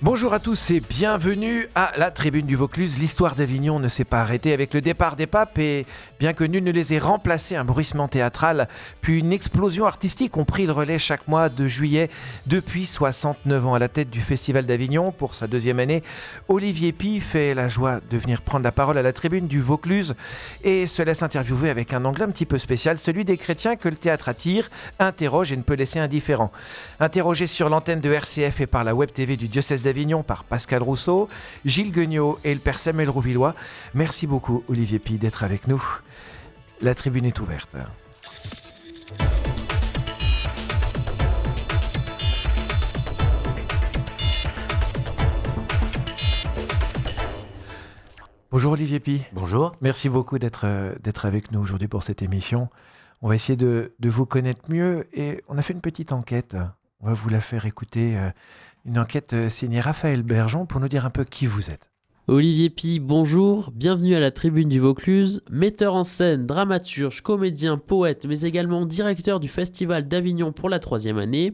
Bonjour à tous et bienvenue à la Tribune du Vaucluse. L'histoire d'Avignon ne s'est pas arrêtée avec le départ des papes et bien que nul ne les ait remplacés, un bruissement théâtral puis une explosion artistique ont pris le relais chaque mois de juillet depuis 69 ans. À la tête du Festival d'Avignon pour sa deuxième année, Olivier Py fait la joie de venir prendre la parole à la Tribune du Vaucluse et se laisse interviewer avec un angle un petit peu spécial, celui des chrétiens que le théâtre attire, interroge et ne peut laisser indifférent. Interrogé sur l'antenne de RCF et par la Web TV du diocèse d'Avignon par Pascal Rousseau, Gilles Guignot et le père Samuel Rouvillois. Merci beaucoup Olivier Py d'être avec nous. La tribune est ouverte. Bonjour Olivier Py. Bonjour. Merci beaucoup d'être avec nous aujourd'hui pour cette émission. On va essayer de vous connaître mieux et on a fait une petite enquête. On va vous la faire écouter. Une enquête signée Raphaël Bergeon pour nous dire un peu qui vous êtes. Olivier Py, bonjour, bienvenue à la Tribune du Vaucluse, metteur en scène, dramaturge, comédien, poète, mais également directeur du Festival d'Avignon pour la 3e année.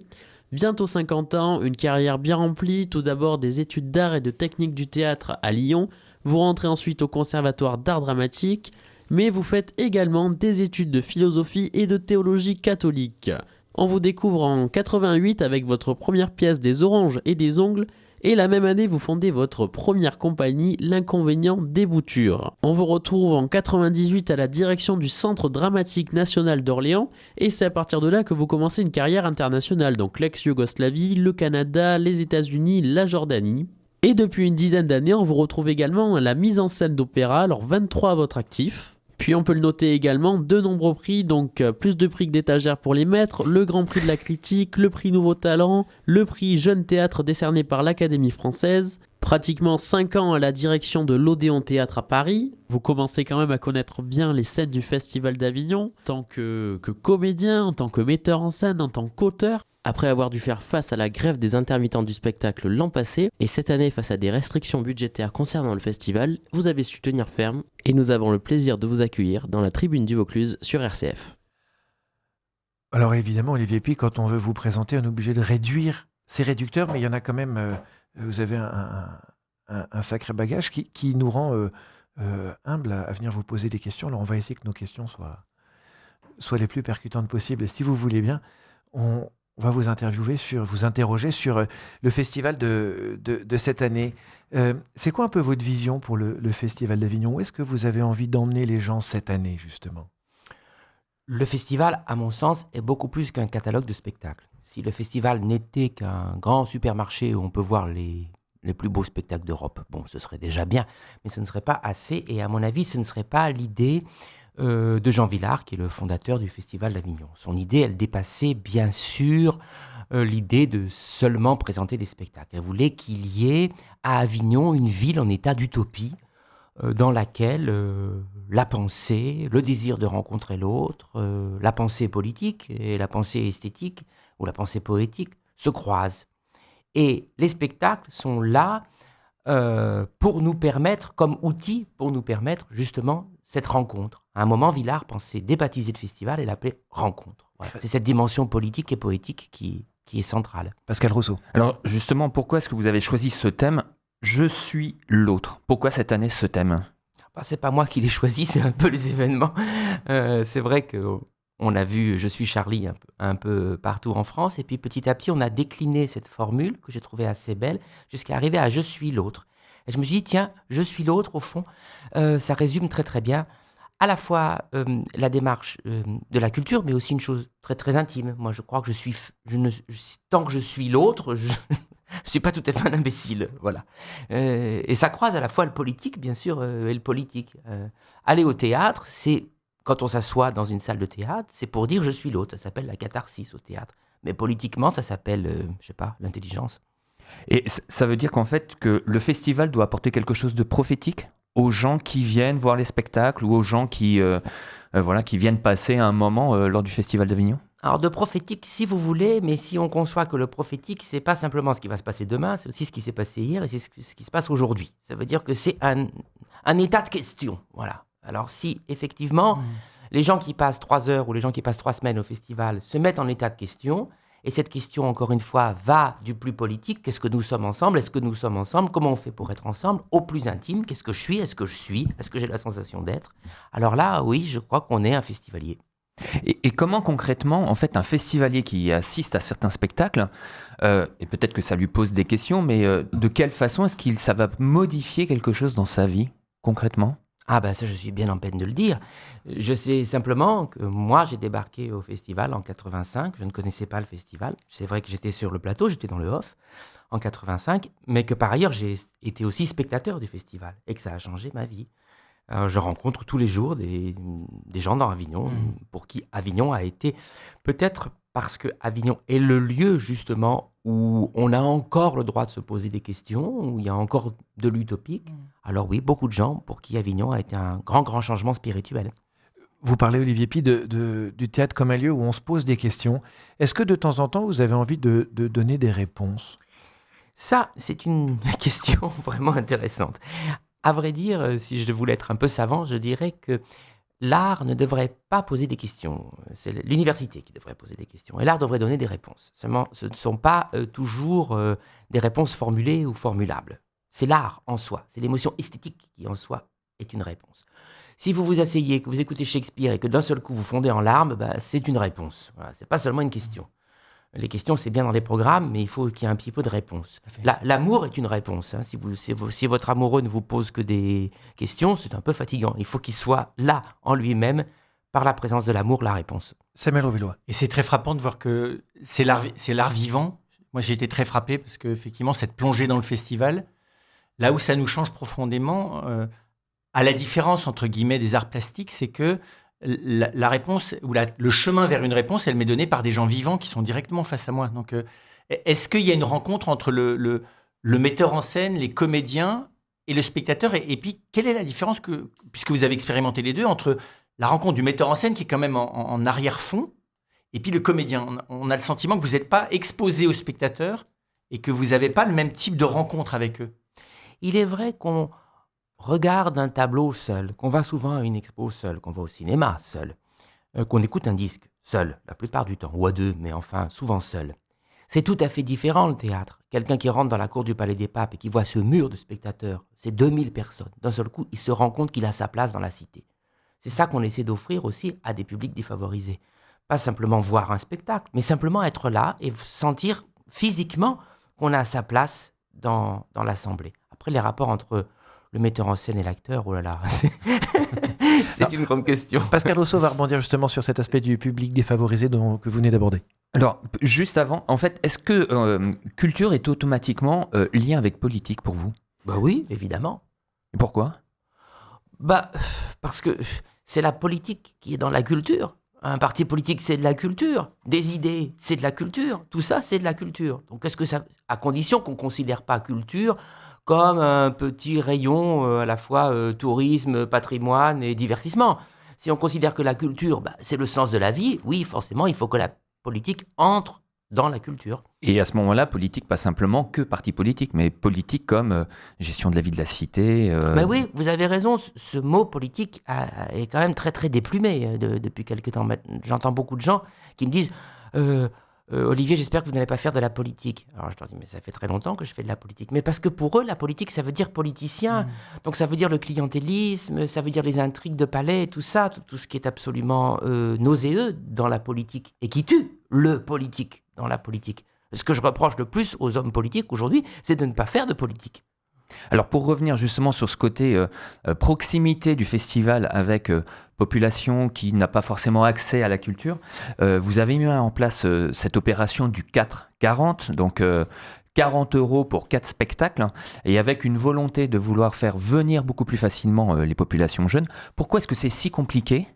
Bientôt 50 ans, une carrière bien remplie, tout d'abord des études d'art et de technique du théâtre à Lyon, vous rentrez ensuite au Conservatoire d'art dramatique, mais vous faites également des études de philosophie et de théologie catholique. On vous découvre en 88 avec votre première pièce des oranges et des ongles et la même année vous fondez votre première compagnie, l'Inconvénient des boutures. On vous retrouve en 98 à la direction du Centre dramatique national d'Orléans et c'est à partir de là que vous commencez une carrière internationale, donc l'ex-Yougoslavie, le Canada, les États-Unis, la Jordanie. Et depuis une dizaine d'années, on vous retrouve également à la mise en scène d'opéra, alors 23 à votre actif. Puis on peut le noter également, de nombreux prix, donc plus de prix que d'étagères pour les maîtres, le Grand Prix de la Critique, le prix Nouveau Talent, le prix Jeune Théâtre décerné par l'Académie française, pratiquement 5 ans à la direction de l'Odéon Théâtre à Paris. Vous commencez quand même à connaître bien les scènes du Festival d'Avignon, en tant que comédien, en tant que metteur en scène, en tant qu'auteur. Après avoir dû faire face à la grève des intermittents du spectacle l'an passé, et cette année face à des restrictions budgétaires concernant le festival, vous avez su tenir ferme, et nous avons le plaisir de vous accueillir dans la Tribune du Vaucluse sur RCF. Alors évidemment, Olivier Py, quand on veut vous présenter, on est obligé de réduire. C'est réducteur, mais il y en a quand même... vous avez un sacré bagage qui nous rend humble à venir vous poser des questions. Alors on va essayer que nos questions soient les plus percutantes possibles. Et si vous voulez bien, on va vous interroger sur le festival de cette année. C'est quoi un peu votre vision pour le Festival d'Avignon ? Où est-ce que vous avez envie d'emmener les gens cette année, justement ? Le festival, à mon sens, est beaucoup plus qu'un catalogue de spectacles. Si le festival n'était qu'un grand supermarché où on peut voir les plus beaux spectacles d'Europe, bon, ce serait déjà bien, mais ce ne serait pas assez. Et à mon avis, ce ne serait pas l'idée de Jean Vilar, qui est le fondateur du Festival d'Avignon. Son idée, elle dépassait bien sûr l'idée de seulement présenter des spectacles. Elle voulait qu'il y ait à Avignon une ville en état d'utopie, dans laquelle la pensée, le désir de rencontrer l'autre, la pensée politique et la pensée esthétique, ou la pensée poétique, se croisent. Et les spectacles sont là pour nous permettre, comme outil, pour nous permettre justement cette rencontre. À un moment, Vilar pensait débaptiser le festival et l'appeler rencontre. Voilà. C'est cette dimension politique et poétique qui est centrale. Pascal Rousseau. Alors justement, pourquoi est-ce que vous avez choisi ce thème « Je suis l'autre » ? Pourquoi cette année ce thème ? C'est pas moi qui l'ai choisi, c'est un peu les événements. C'est vrai qu'on a vu « Je suis Charlie » un peu partout en France, et puis petit à petit, on a décliné cette formule que j'ai trouvée assez belle, jusqu'à arriver à « Je suis l'autre ». Et je me suis dit, tiens, « Je suis l'autre », au fond, ça résume très très bien à la fois la démarche de la culture, mais aussi une chose très très intime. Moi, je crois que tant que je suis l'autre, je ne suis pas tout à fait un imbécile. Voilà. Et ça croise à la fois le politique, bien sûr, et le politique. Aller au théâtre, c'est, quand on s'assoit dans une salle de théâtre, c'est pour dire je suis l'autre. Ça s'appelle la catharsis au théâtre. Mais politiquement, ça s'appelle, je sais pas, l'intelligence. Et ça veut dire qu'en fait, que le festival doit apporter quelque chose de prophétique aux gens qui viennent voir les spectacles ou aux gens qui viennent passer un moment lors du Festival d'Avignon ? Alors de prophétique, si vous voulez, mais si on conçoit que le prophétique, c'est pas simplement ce qui va se passer demain, c'est aussi ce qui s'est passé hier et c'est ce qui se passe aujourd'hui. Ça veut dire que c'est un état de question. Voilà. Alors si effectivement les gens qui passent 3 heures ou les gens qui passent 3 semaines au festival se mettent en état de question, et cette question, encore une fois, va du plus politique, qu'est-ce que nous sommes ensemble, est-ce que nous sommes ensemble, comment on fait pour être ensemble, au plus intime, qu'est-ce que je suis, est-ce que j'ai la sensation d'être. Alors là, oui, je crois qu'on est un festivalier. Et comment concrètement, en fait, un festivalier qui assiste à certains spectacles, et peut-être que ça lui pose des questions, mais de quelle façon est-ce que ça va modifier quelque chose dans sa vie, concrètement ? Ah ben ça, je suis bien en peine de le dire. Je sais simplement que moi, j'ai débarqué au festival en 85. Je ne connaissais pas le festival. C'est vrai que j'étais sur le plateau, j'étais dans le off en 85, mais que par ailleurs, j'ai été aussi spectateur du festival et que ça a changé ma vie. Je rencontre tous les jours des gens dans Avignon pour qui Avignon a été, peut-être parce que Avignon est le lieu justement où on a encore le droit de se poser des questions, où il y a encore de l'utopique. Alors oui, beaucoup de gens pour qui Avignon a été un grand changement spirituel. Vous parlez, Olivier Pi, du théâtre comme un lieu où on se pose des questions. Est-ce que de temps en temps, vous avez envie de donner des réponses ? Ça, c'est une question vraiment intéressante. À vrai dire, si je voulais être un peu savant, je dirais que l'art ne devrait pas poser des questions. C'est l'université qui devrait poser des questions. Et l'art devrait donner des réponses. Seulement, ce ne sont pas toujours des réponses formulées ou formulables. C'est l'art en soi. C'est l'émotion esthétique qui en soi est une réponse. Si vous vous asseyez, que vous écoutez Shakespeare et que d'un seul coup vous fondez en larmes, c'est une réponse. Voilà, ce n'est pas seulement une question. Les questions, c'est bien dans les programmes, mais il faut qu'il y ait un petit peu de réponse. L'amour est une réponse. Hein. Si votre amoureux ne vous pose que des questions, c'est un peu fatigant. Il faut qu'il soit là, en lui-même, par la présence de l'amour, la réponse. Samuel Rovillois. Et c'est très frappant de voir que c'est l'art vivant. Moi, j'ai été très frappé parce qu'effectivement, cette plongée dans le festival, là où ça nous change profondément, à la différence, entre guillemets, des arts plastiques, c'est que la réponse, ou le chemin vers une réponse, elle m'est donnée par des gens vivants qui sont directement face à moi. Donc, est-ce qu'il y a une rencontre entre le metteur en scène, les comédiens et le spectateur et puis, quelle est la différence, puisque vous avez expérimenté les deux, entre la rencontre du metteur en scène, qui est quand même en arrière-fond, et puis le comédien? On a le sentiment que vous n'êtes pas exposé aux spectateurs et que vous n'avez pas le même type de rencontre avec eux. Il est vrai qu'on regarde un tableau seul, qu'on va souvent à une expo seul, qu'on va au cinéma seul, qu'on écoute un disque seul, la plupart du temps, ou à deux, mais enfin souvent seul. C'est tout à fait différent le théâtre. Quelqu'un qui rentre dans la cour du Palais des Papes et qui voit ce mur de spectateurs, c'est 2000 personnes. D'un seul coup, il se rend compte qu'il a sa place dans la cité. C'est ça qu'on essaie d'offrir aussi à des publics défavorisés. Pas simplement voir un spectacle, mais simplement être là et sentir physiquement qu'on a sa place dans l'assemblée. Après, les rapports entre le metteur en scène et l'acteur, oh là là, c'est une grande question. Pascal Rousseau va rebondir justement sur cet aspect du public défavorisé que vous venez d'aborder. Alors, juste avant, en fait, est-ce que culture est automatiquement lien avec politique pour vous ? Oui, évidemment. Et pourquoi ? Parce que c'est la politique qui est dans la culture. Un parti politique, c'est de la culture. Des idées, c'est de la culture. Tout ça, c'est de la culture. Donc, est-ce que ça, à condition qu'on ne considère pas culture comme un petit rayon à la fois tourisme, patrimoine et divertissement. Si on considère que la culture, c'est le sens de la vie, oui, forcément, il faut que la politique entre dans la culture. Et à ce moment-là, politique, pas simplement que parti politique, mais politique comme gestion de la vie de la cité. Oui, vous avez raison, ce mot politique est quand même très très déplumé depuis quelque temps. J'entends beaucoup de gens qui me disent Olivier, j'espère que vous n'allez pas faire de la politique. Alors je leur dis, mais ça fait très longtemps que je fais de la politique. Mais parce que pour eux, la politique, ça veut dire politicien. Donc ça veut dire le clientélisme, ça veut dire les intrigues de palais, tout ça, tout ce qui est absolument nauséeux dans la politique et qui tue le politique dans la politique. Ce que je reproche le plus aux hommes politiques aujourd'hui, c'est de ne pas faire de politique. Alors pour revenir justement sur ce côté proximité du festival avec population qui n'a pas forcément accès à la culture, vous avez mis en place cette opération du 4-40, donc 40 € pour 4 spectacles, et avec une volonté de vouloir faire venir beaucoup plus facilement les populations jeunes. Pourquoi est-ce que c'est si compliqué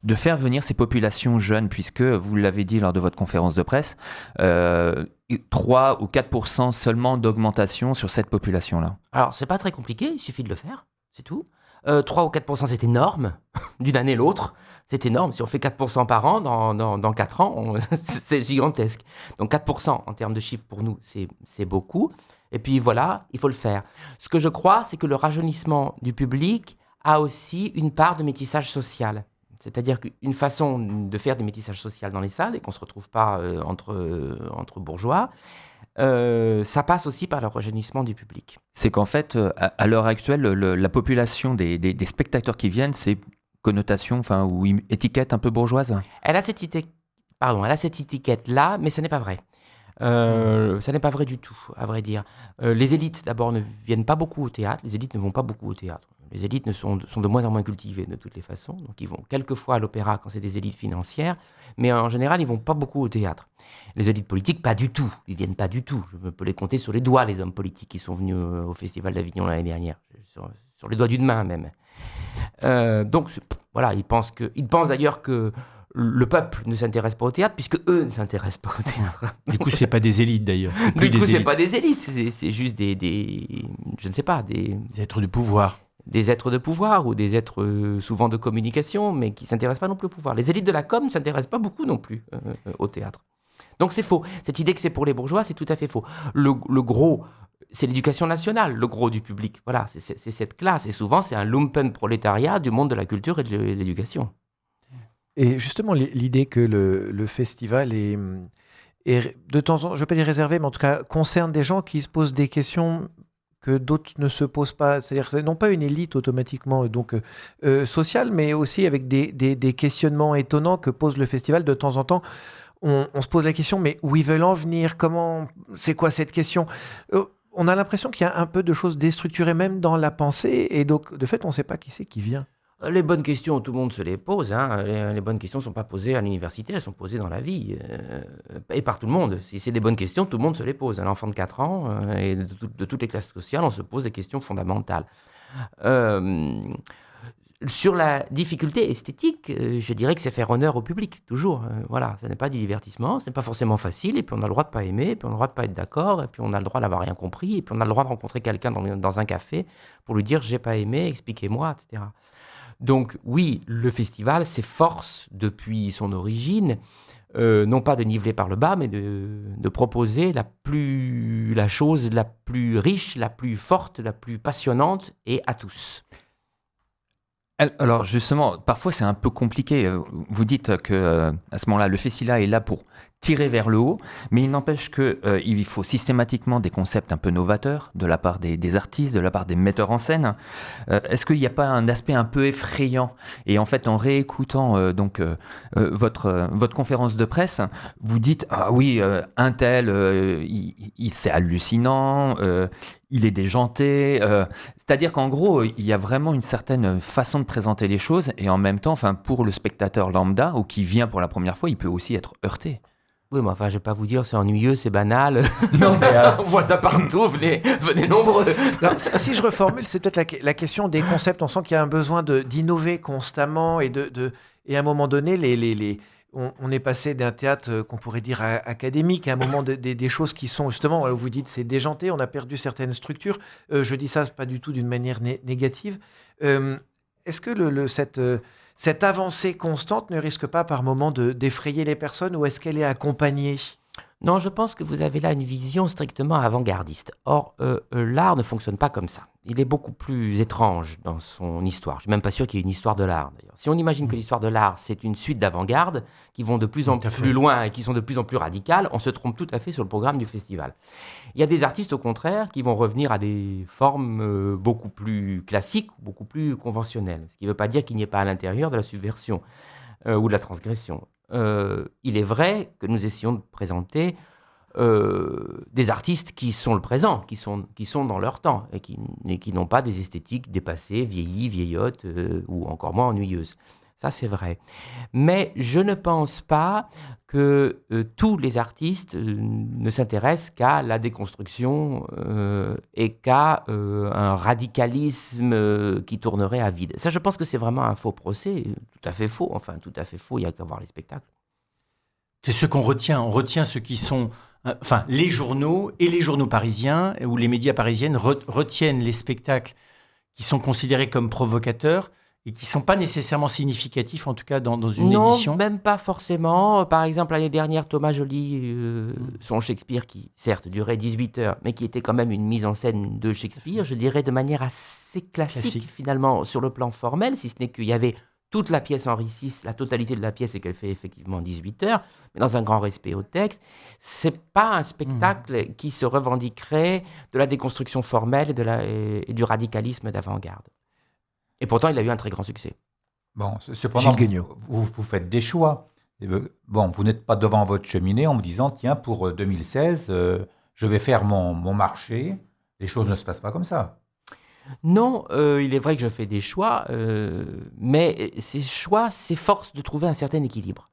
de faire venir ces populations jeunes, puisque, vous l'avez dit lors de votre conférence de presse, 3 ou 4% seulement d'augmentation sur cette population-là? Alors, c'est pas très compliqué, il suffit de le faire, c'est tout. 3 ou 4%, c'est énorme, d'une année à l'autre. C'est énorme. Si on fait 4% par an, dans 4 ans, c'est gigantesque. Donc 4% en termes de chiffres, pour nous, c'est beaucoup. Et puis voilà, il faut le faire. Ce que je crois, c'est que le rajeunissement du public a aussi une part de métissage social. C'est-à-dire qu'une façon de faire du métissage social dans les salles, et qu'on ne se retrouve pas entre bourgeois, ça passe aussi par le rajeunissement du public. C'est qu'en fait, à l'heure actuelle, la population des spectateurs qui viennent, c'est connotation, ou étiquette un peu bourgeoise. Elle a cette étiquette-là, mais ce n'est pas vrai. Ça n'est pas vrai du tout, à vrai dire. Les élites, d'abord, ne viennent pas beaucoup au théâtre. Les élites ne vont pas beaucoup au théâtre. Les élites sont de moins en moins cultivées, de toutes les façons. Donc, ils vont quelquefois à l'opéra quand c'est des élites financières, mais en général, ils ne vont pas beaucoup au théâtre. Les élites politiques, pas du tout. Ils ne viennent pas du tout. Je peux les compter sur les doigts, les hommes politiques qui sont venus au Festival d'Avignon l'année dernière. Sur les doigts d'une main, même. Donc, voilà, ils pensent d'ailleurs que le peuple ne s'intéresse pas au théâtre, puisque eux ne s'intéressent pas au théâtre. Du coup, c'est pas des élites d'ailleurs. Du coup, c'est pas des élites, c'est juste je ne sais pas, des êtres de pouvoir. Des êtres de pouvoir ou des êtres souvent de communication, mais qui ne s'intéressent pas non plus au pouvoir. Les élites de la com ne s'intéressent pas beaucoup non plus au théâtre. Donc c'est faux. Cette idée que c'est pour les bourgeois, c'est tout à fait faux. Le gros, c'est l'éducation nationale, le gros du public. Voilà, c'est cette classe. Et souvent, c'est un lumpenprolétariat du monde de la culture et de l'éducation. Et justement, l'idée que le festival est de temps en temps, je ne veux pas dire réservé, mais en tout cas concerne des gens qui se posent des questions que d'autres ne se posent pas. C'est-à-dire non pas une élite automatiquement sociale, mais aussi avec des questionnements étonnants que pose le festival de temps en temps. On se pose la question, mais où ils veulent en venir? C'est quoi cette question? On a l'impression qu'il y a un peu de choses déstructurées même dans la pensée, et donc de fait, on ne sait pas qui c'est qui vient. Les bonnes questions, tout le monde se les pose. Hein. Les bonnes questions ne sont pas posées à l'université, elles sont posées dans la vie. Et par tout le monde. Si c'est des bonnes questions, tout le monde se les pose. Un enfant de 4 ans et de toutes les classes sociales, on se pose des questions fondamentales. Sur la difficulté esthétique, je dirais que c'est faire honneur au public, toujours. Voilà, ce n'est pas du divertissement, ce n'est pas forcément facile, et puis on a le droit de ne pas aimer, et puis on a le droit de ne pas être d'accord, et puis on a le droit d'avoir rien compris, et puis on a le droit de rencontrer quelqu'un dans un café pour lui dire « j'ai pas aimé, expliquez-moi », etc. Donc oui, le festival s'efforce depuis son origine, non pas de niveler par le bas, mais de proposer la chose la plus riche, la plus forte, la plus passionnante, et à tous. Alors justement, parfois c'est un peu compliqué. Vous dites que à ce moment-là, le festival est là pour tirer vers le haut, mais il n'empêche qu'il faut systématiquement des concepts un peu novateurs de la part des artistes, de la part des metteurs en scène. Est-ce qu'il n'y a pas un aspect un peu effrayant? Et en fait, en réécoutant votre conférence de presse, vous dites « Ah oui, un tel, c'est hallucinant, il est déjanté. » C'est-à-dire qu'en gros, il y a vraiment une certaine façon de présenter les choses, et en même temps, pour le spectateur lambda, ou qui vient pour la première fois, il peut aussi être heurté. Oui, mais enfin, je ne vais pas vous dire, c'est ennuyeux, c'est banal. Non, mais on voit ça partout, venez nombreux. Alors, si je reformule, c'est peut-être la question des concepts. On sent qu'il y a un besoin d'innover constamment, et à un moment donné, on est passé d'un théâtre qu'on pourrait dire académique à un moment des choses qui sont justement, vous dites c'est déjanté, on a perdu certaines structures. Je dis ça pas du tout d'une manière négative. Est-ce que cette avancée constante ne risque pas par moment d'effrayer les personnes, ou est-ce qu'elle est accompagnée? Non, je pense que vous avez là une vision strictement avant-gardiste. Or, l'art ne fonctionne pas comme ça. Il est beaucoup plus étrange dans son histoire. Je ne suis même pas sûr qu'il y ait une histoire de l'art, d'ailleurs. Si on imagine que l'histoire de l'art, c'est une suite d'avant-garde qui vont de plus en plus loin et qui sont de plus en plus radicales, on se trompe tout à fait sur le programme du festival. Il y a des artistes, au contraire, qui vont revenir à des formes beaucoup plus classiques, beaucoup plus conventionnelles. Ce qui ne veut pas dire qu'il n'y ait pas à l'intérieur de la subversion ou de la transgression. Il est vrai que nous essayons de présenter des artistes qui sont le présent, qui sont dans leur temps, et qui n'ont pas des esthétiques dépassées, vieillies, vieillottes, ou encore moins ennuyeuses. Ça, c'est vrai. Mais je ne pense pas que tous les artistes ne s'intéressent qu'à la déconstruction et qu'à un radicalisme qui tournerait à vide. Ça, je pense que c'est vraiment un faux procès, tout à fait faux. Enfin, tout à fait faux, il n'y a qu'à voir les spectacles. C'est ce qu'on retient. On retient ceux qui sont... les journaux et les journaux parisiens, ou les médias parisiennes retiennent les spectacles qui sont considérés comme provocateurs et qui ne sont pas nécessairement significatifs, en tout cas dans une Non, édition. même pas forcément. Par exemple, l'année dernière, Thomas Joly, son Shakespeare, qui certes durait 18 heures, mais qui était quand même une mise en scène de Shakespeare, je dirais de manière assez classique. Finalement, sur le plan formel, si ce n'est qu'il y avait toute la pièce Henri VI, la totalité de la pièce, et qu'elle fait effectivement 18 heures, mais dans un grand respect au texte. C'est pas un spectacle qui se revendiquerait de la déconstruction formelle et du radicalisme d'avant-garde. Et pourtant, il a eu un très grand succès. Bon, cependant, Gilles Guignot. vous faites des choix. Bon, vous n'êtes pas devant votre cheminée en me disant, tiens, pour 2016, je vais faire mon marché. Les choses ne se passent pas comme ça. Non, il est vrai que je fais des choix, mais ces choix s'efforcent de trouver un certain équilibre.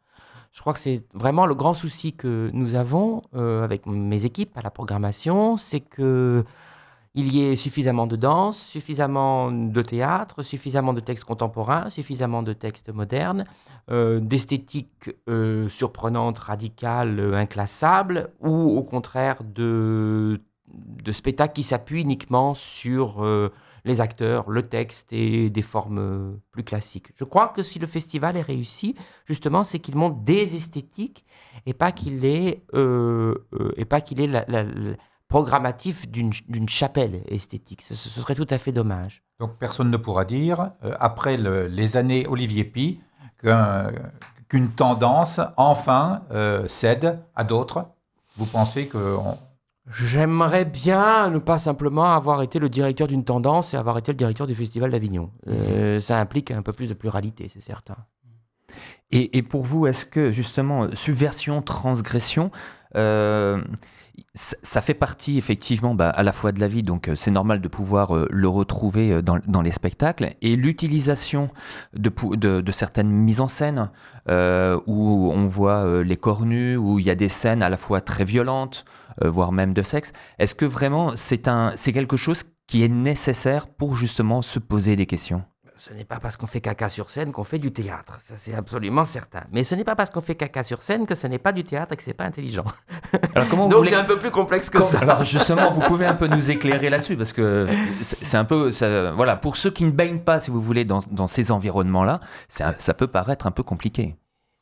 Je crois que c'est vraiment le grand souci que nous avons avec mes équipes à la programmation, c'est que il y ait suffisamment de danse, suffisamment de théâtre, suffisamment de textes contemporains, suffisamment de textes modernes, d'esthétique surprenante, radicale, inclassable, ou au contraire de spectacles qui s'appuient uniquement sur les acteurs, le texte et des formes plus classiques. Je crois que si le festival est réussi, justement, c'est qu'il montre des esthétiques et pas qu'il est programmatif d'une chapelle esthétique. Ce serait tout à fait dommage. Donc personne ne pourra dire, après les années Olivier Py, qu'une tendance, enfin, cède à d'autres. Vous pensez que... J'aimerais bien ne pas simplement avoir été le directeur d'une tendance et avoir été le directeur du Festival d'Avignon. Ça implique un peu plus de pluralité, c'est certain. Et pour vous, est-ce que justement, subversion, transgression, ça fait partie effectivement à la fois de la vie, donc c'est normal de pouvoir le retrouver dans les spectacles, et l'utilisation de certaines mises en scène où on voit les corps nus, où il y a des scènes à la fois très violentes, voire même de sexe. Est-ce que vraiment c'est quelque chose qui est nécessaire pour justement se poser des questions ? Ce n'est pas parce qu'on fait caca sur scène qu'on fait du théâtre, ça c'est absolument certain. Mais ce n'est pas parce qu'on fait caca sur scène que ce n'est pas du théâtre et que c'est pas intelligent. Alors comment Donc c'est un peu plus complexe que ça. Alors justement, vous pouvez un peu nous éclairer là-dessus, parce que c'est un peu, voilà, pour ceux qui ne baignent pas, si vous voulez, dans ces environnements-là, ça peut paraître un peu compliqué.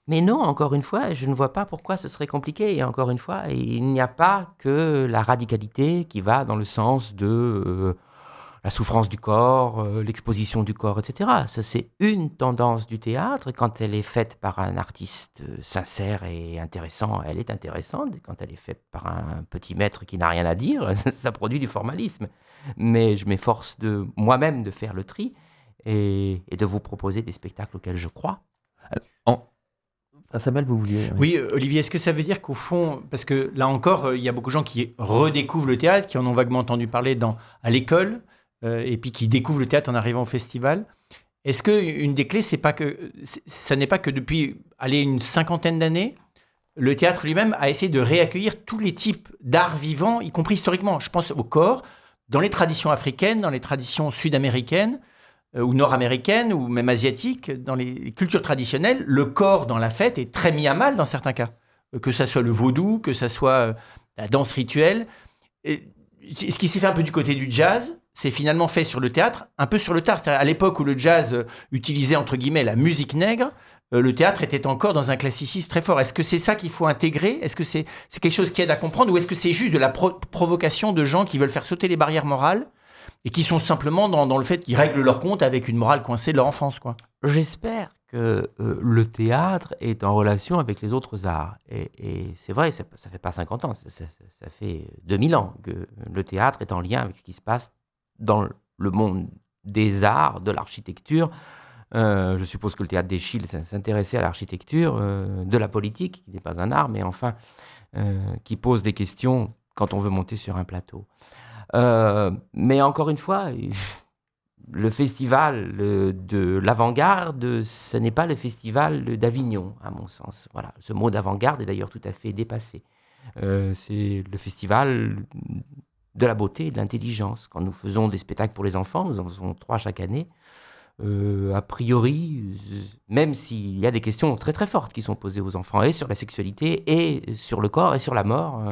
Mais non, encore une fois, je ne vois pas pourquoi ce serait compliqué. Et encore une fois, il n'y a pas que la radicalité qui va dans le sens de la souffrance du corps, l'exposition du corps, etc. Ça, c'est une tendance du théâtre. Et quand elle est faite par un artiste sincère et intéressant, elle est intéressante. Et quand elle est faite par un petit maître qui n'a rien à dire, ça produit du formalisme. Mais je m'efforce moi-même de faire le tri et de vous proposer des spectacles auxquels je crois. Samuel, vous vouliez... Oui, Olivier, est-ce que ça veut dire qu'au fond, parce que là encore, il y a beaucoup de gens qui redécouvrent le théâtre, qui en ont vaguement entendu parler à l'école, et puis qui découvrent le théâtre en arrivant au festival. Est-ce qu'une des clés, ça n'est pas que depuis une cinquantaine d'années, le théâtre lui-même a essayé de réaccueillir tous les types d'art vivant, y compris historiquement. Je pense au corps, dans les traditions africaines, dans les traditions sud-américaines, ou nord-américaines, ou même asiatiques, dans les cultures traditionnelles, le corps dans la fête est très mis à mal dans certains cas. Que ça soit le vaudou, que ça soit la danse rituelle. Et ce qui s'est fait un peu du côté du jazz, c'est finalement fait sur le théâtre, un peu sur le tard. C'est-à-dire à l'époque où le jazz utilisait, entre guillemets, la musique nègre, le théâtre était encore dans un classicisme très fort. Est-ce que c'est ça qu'il faut intégrer ? Est-ce que c'est quelque chose qui aide à comprendre ? Ou est-ce que c'est juste de la provocation de gens qui veulent faire sauter les barrières morales et qui sont simplement dans le fait qu'ils règlent leur compte avec une morale coincée de leur enfance, quoi ? J'espère que le théâtre est en relation avec les autres arts. Et c'est vrai, ça fait pas 50 ans, ça fait 2000 ans que le théâtre est en lien avec ce qui se passe dans le monde des arts, de l'architecture. Je suppose que le théâtre d'Eschyle s'intéressait à l'architecture, de la politique, qui n'est pas un art, mais enfin, qui pose des questions quand on veut monter sur un plateau. Mais encore une fois, le festival de l'avant-garde, ce n'est pas le festival d'Avignon, à mon sens. Voilà. Ce mot d'avant-garde est d'ailleurs tout à fait dépassé. C'est le festival de la beauté et de l'intelligence. Quand nous faisons des spectacles pour les enfants, nous en faisons 3 chaque année, a priori, même s'il y a des questions très très fortes qui sont posées aux enfants, et sur la sexualité, et sur le corps, et sur la mort,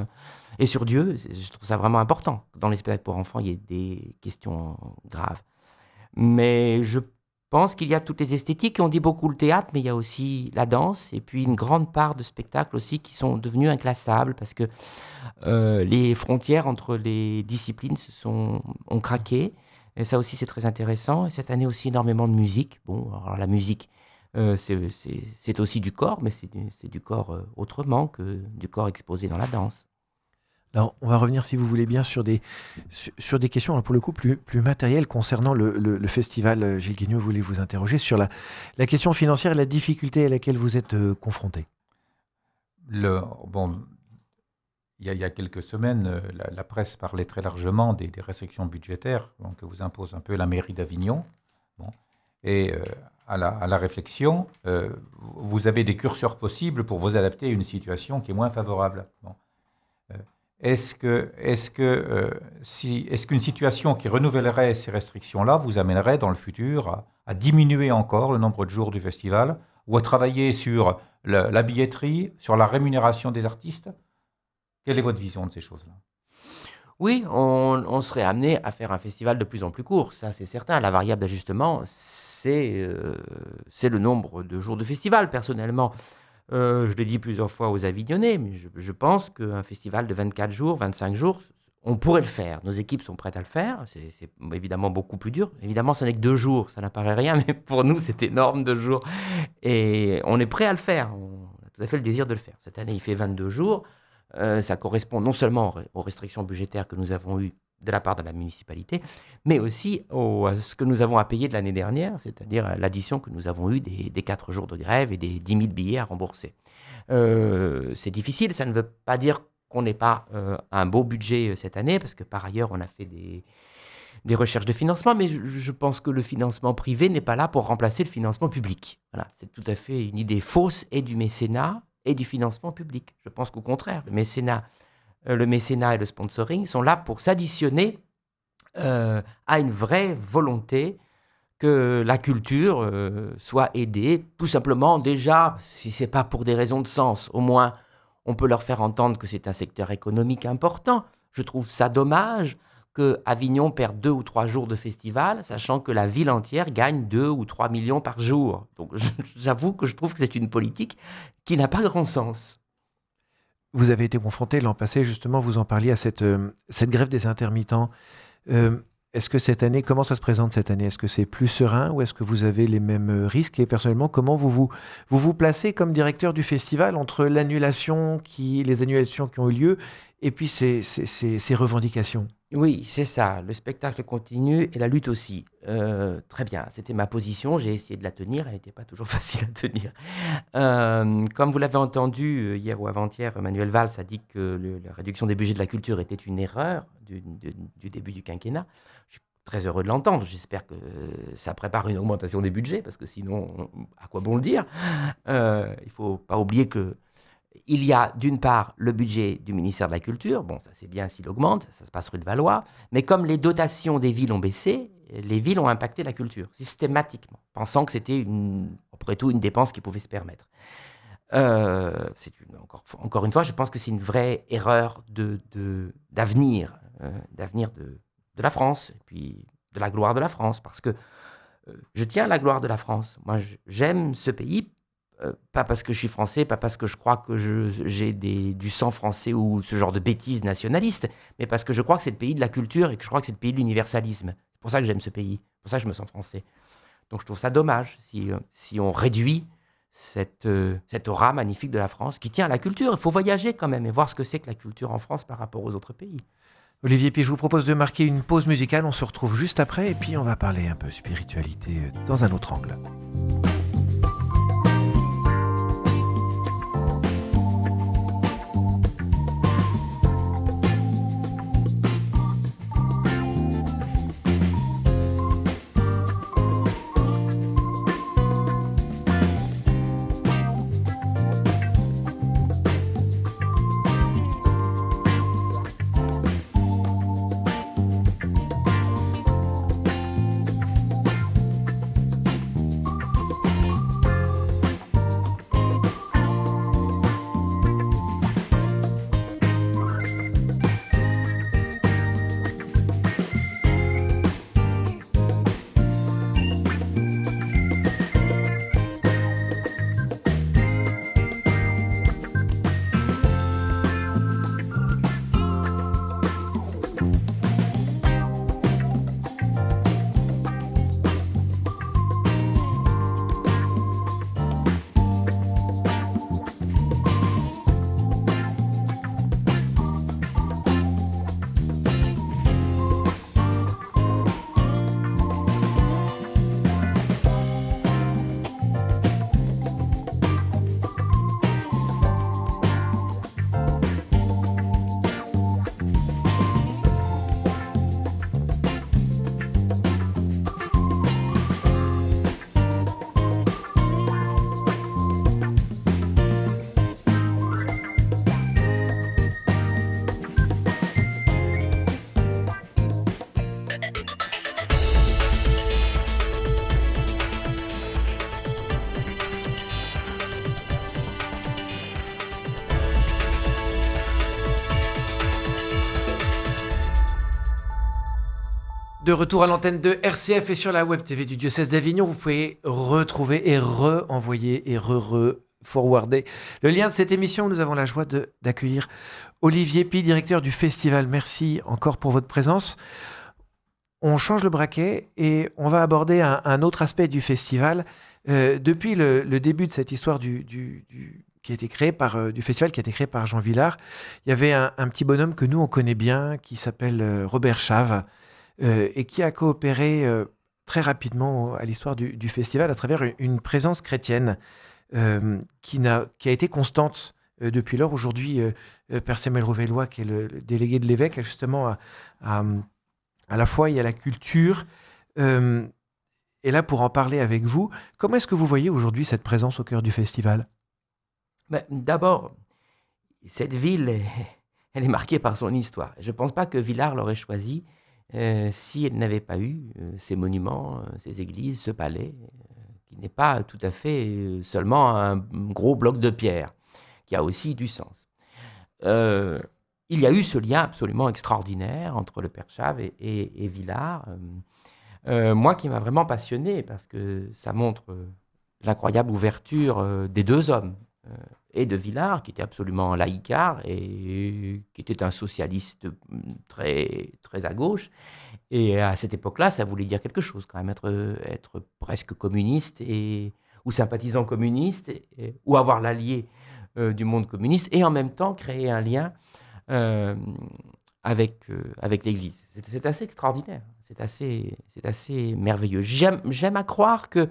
et sur Dieu, je trouve ça vraiment important. Dans les spectacles pour enfants, il y a des questions graves. Mais je pense qu'il y a toutes les esthétiques. On dit beaucoup le théâtre, mais il y a aussi la danse et puis une grande part de spectacles aussi qui sont devenus inclassables parce que les frontières entre les disciplines ont craqué. Et ça aussi, c'est très intéressant. Et cette année aussi, énormément de musique. Bon, alors la musique, c'est aussi du corps, mais c'est du corps autrement que du corps exposé dans la danse. Alors, on va revenir, si vous voulez bien, sur des questions, alors pour le coup, plus matérielles concernant le festival. Gilles Guignot voulait vous interroger sur la question financière et la difficulté à laquelle vous êtes confronté. Bon, il y a quelques semaines, la presse parlait très largement des restrictions budgétaires que vous impose un peu la mairie d'Avignon. Bon. Et à la réflexion, vous avez des curseurs possibles pour vous adapter à une situation qui est moins favorable. Bon. Est-ce qu'une situation qui renouvellerait ces restrictions-là vous amènerait dans le futur à diminuer encore le nombre de jours du festival ou à travailler sur la billetterie, sur la rémunération des artistes? Quelle est votre vision de ces choses-là? Oui, on serait amené à faire un festival de plus en plus court, ça c'est certain. La variable d'ajustement, c'est le nombre de jours de festival. Personnellement, je l'ai dit plusieurs fois aux Avignonnais, mais je pense qu'un festival de 24 jours, 25 jours, on pourrait le faire. Nos équipes sont prêtes à le faire. C'est évidemment beaucoup plus dur. Évidemment, ça n'est que 2 jours, ça n'apparaît rien, mais pour nous, c'est énorme, 2 jours. Et on est prêt à le faire. On a tout à fait le désir de le faire. Cette année, il fait 22 jours. Ça correspond non seulement aux restrictions budgétaires que nous avons eues de la part de la municipalité, mais aussi à ce que nous avons à payer de l'année dernière, c'est-à-dire l'addition que nous avons eue des 4 jours de grève et des 10 000 billets à rembourser. C'est difficile, ça ne veut pas dire qu'on n'ait pas un beau budget cette année, parce que par ailleurs, on a fait des recherches de financement, mais je pense que le financement privé n'est pas là pour remplacer le financement public. Voilà, c'est tout à fait une idée fausse et du mécénat et du financement public. Je pense qu'au contraire, le mécénat et le sponsoring sont là pour s'additionner à une vraie volonté que la culture soit aidée, tout simplement déjà, si ce n'est pas pour des raisons de sens, au moins on peut leur faire entendre que c'est un secteur économique important. Je trouve ça dommage que Avignon perde 2 ou 3 jours de festival, sachant que la ville entière gagne 2 ou 3 millions par jour. Donc j'avoue que je trouve que c'est une politique qui n'a pas grand sens. Vous avez été confronté l'an passé, justement, vous en parliez à cette grève des intermittents. Est-ce que cette année, comment ça se présente cette année? Est-ce que c'est plus serein ou est-ce que vous avez les mêmes risques? Et personnellement, comment vous placez comme directeur du festival entre les annulations qui ont eu lieu et puis ces revendications? Oui, c'est ça. Le spectacle continue et la lutte aussi. Très bien, c'était ma position. J'ai essayé de la tenir. Elle n'était pas toujours facile à tenir. Comme vous l'avez entendu hier ou avant-hier, Manuel Valls a dit que la réduction des budgets de la culture était une erreur du début du quinquennat. Je suis très heureux de l'entendre. J'espère que ça prépare une augmentation des budgets, parce que sinon, à quoi bon le dire? Il ne faut pas oublier que il y a d'une part le budget du ministère de la Culture, bon ça c'est bien s'il augmente, ça se passe rue de Valois, mais comme les dotations des villes ont baissé, les villes ont impacté la culture systématiquement, pensant que c'était après tout une dépense qu'ils pouvaient se permettre. Encore une fois, je pense que c'est une vraie erreur d'avenir de la France, et puis de la gloire de la France, parce que je tiens à la gloire de la France. Moi j'aime ce pays, pas parce que je suis français, pas parce que je crois que j'ai du sang français ou ce genre de bêtises nationalistes, mais parce que je crois que c'est le pays de la culture et que je crois que c'est le pays de l'universalisme. C'est pour ça que j'aime ce pays, c'est pour ça que je me sens français. Donc je trouve ça dommage si on réduit cette aura magnifique de la France qui tient à la culture. Il faut voyager quand même et voir ce que c'est que la culture en France par rapport aux autres pays. Olivier Pi, je vous propose de marquer une pause musicale. On se retrouve juste après et puis on va parler un peu spiritualité dans un autre angle. De retour à l'antenne de RCF et sur la web TV du diocèse d'Avignon, vous pouvez retrouver et re-envoyer et forwarder le lien de cette émission. Nous avons la joie d'accueillir Olivier Pi, directeur du festival. Merci encore pour votre présence. On change le braquet et on va aborder un autre aspect du festival. Depuis le début de cette histoire qui a été créé du festival qui a été créé par Jean Vilar, il y avait un petit bonhomme que nous on connaît bien qui s'appelle Robert Chave. Et qui a coopéré très rapidement à l'histoire du festival à travers une présence chrétienne qui a été constante depuis lors. Aujourd'hui, Père Samuel Rouvellois, qui est le délégué de l'évêque, justement à la foi et à la culture, est là pour en parler avec vous. Comment est-ce que vous voyez aujourd'hui cette présence au cœur du festival ? D'abord, cette ville, elle est marquée par son histoire. Je ne pense pas que Villars l'aurait choisie si elle n'avait pas eu ces monuments, ces églises, ce palais, qui n'est pas tout à fait seulement un gros bloc de pierre, qui a aussi du sens. Il y a eu ce lien absolument extraordinaire entre le Père Chave et Villars, moi qui m'a vraiment passionné, parce que ça montre l'incroyable ouverture des deux hommes, et de Villars, qui était absolument laïcard et qui était un socialiste très, très à gauche. Et à cette époque-là, ça voulait dire quelque chose, quand même, être presque communiste ou sympathisant communiste, ou avoir l'allié du monde communiste, et en même temps créer un lien avec l'Église. C'est assez extraordinaire, c'est assez merveilleux. J'aime à croire que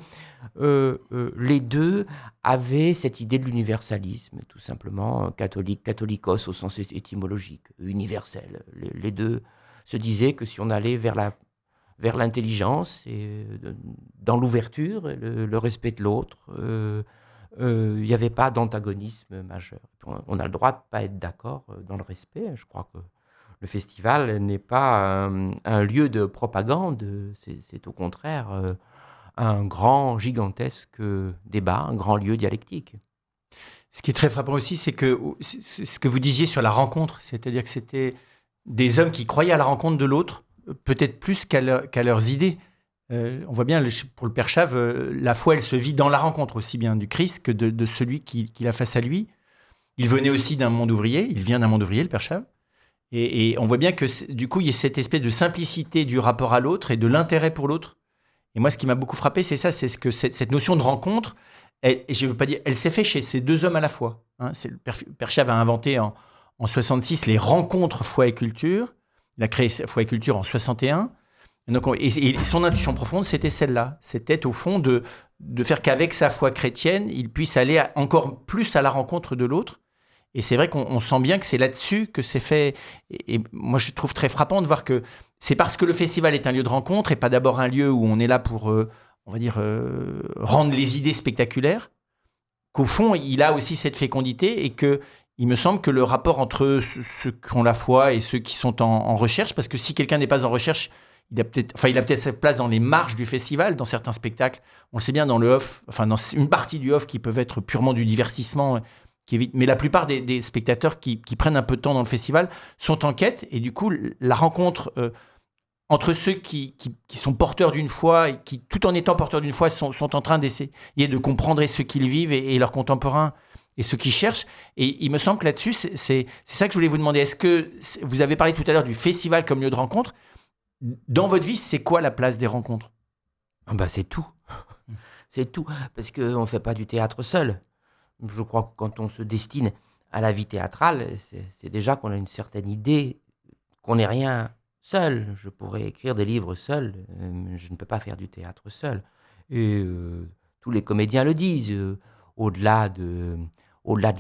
les deux avaient cette idée de l'universalisme, tout simplement, catholicos au sens étymologique, universel. Les deux se disaient que si on allait vers l'intelligence, et dans l'ouverture, le respect de l'autre, il n'y avait pas d'antagonisme majeur. On a le droit de ne pas être d'accord dans le respect. Je crois que le festival n'est pas un lieu de propagande, c'est au contraire un grand, gigantesque débat, un grand lieu dialectique. Ce qui est très frappant aussi, c'est ce que vous disiez sur la rencontre, c'est-à-dire que c'était des hommes qui croyaient à la rencontre de l'autre, peut-être plus qu'à leurs idées. On voit bien, pour le Père Chave, la foi, elle se vit dans la rencontre, aussi bien du Christ que de celui qui a face à lui. Il venait aussi d'un monde ouvrier, il vient d'un monde ouvrier, le Père Chave. Et on voit bien que, du coup, il y a cette espèce de simplicité du rapport à l'autre et de l'intérêt pour l'autre. Et moi, ce qui m'a beaucoup frappé, c'est ça, c'est que cette notion de rencontre, je veux pas dire, elle s'est faite chez ces deux hommes à la fois. Hein. Le Père Chave a inventé en 66 les rencontres foi et culture. Il a créé foi et culture en 61. Et son intuition profonde, c'était celle-là. C'était au fond de faire qu'avec sa foi chrétienne, il puisse aller encore plus à la rencontre de l'autre. Et c'est vrai qu'on sent bien que c'est là-dessus que c'est fait. Et moi, je trouve très frappant de voir que c'est parce que le festival est un lieu de rencontre et pas d'abord un lieu où on est là pour, on va dire, rendre les idées spectaculaires, qu'au fond, il a aussi cette fécondité et que il me semble que le rapport entre ceux qui ont la foi et ceux qui sont en recherche, parce que si quelqu'un n'est pas en recherche, il a peut-être sa place dans les marges du festival, dans certains spectacles. On le sait bien dans le off, dans une partie du off qui peuvent être purement du divertissement. Mais la plupart des spectateurs qui prennent un peu de temps dans le festival sont en quête. Et du coup, la rencontre entre ceux qui sont porteurs d'une foi et qui, tout en étant porteurs d'une foi, sont en train d'essayer de comprendre ce qu'ils vivent et leurs contemporains et ceux qui cherchent. Et il me semble que là-dessus, c'est ça que je voulais vous demander. Est-ce que vous avez parlé tout à l'heure du festival comme lieu de rencontre ? Dans votre vie, c'est quoi la place des rencontres ? C'est tout. C'est tout. Parce qu'on ne fait pas du théâtre seul. Je crois que quand on se destine à la vie théâtrale, c'est déjà qu'on a une certaine idée qu'on n'est rien seul. Je pourrais écrire des livres seul, je ne peux pas faire du théâtre seul. Et tous les comédiens le disent, au-delà de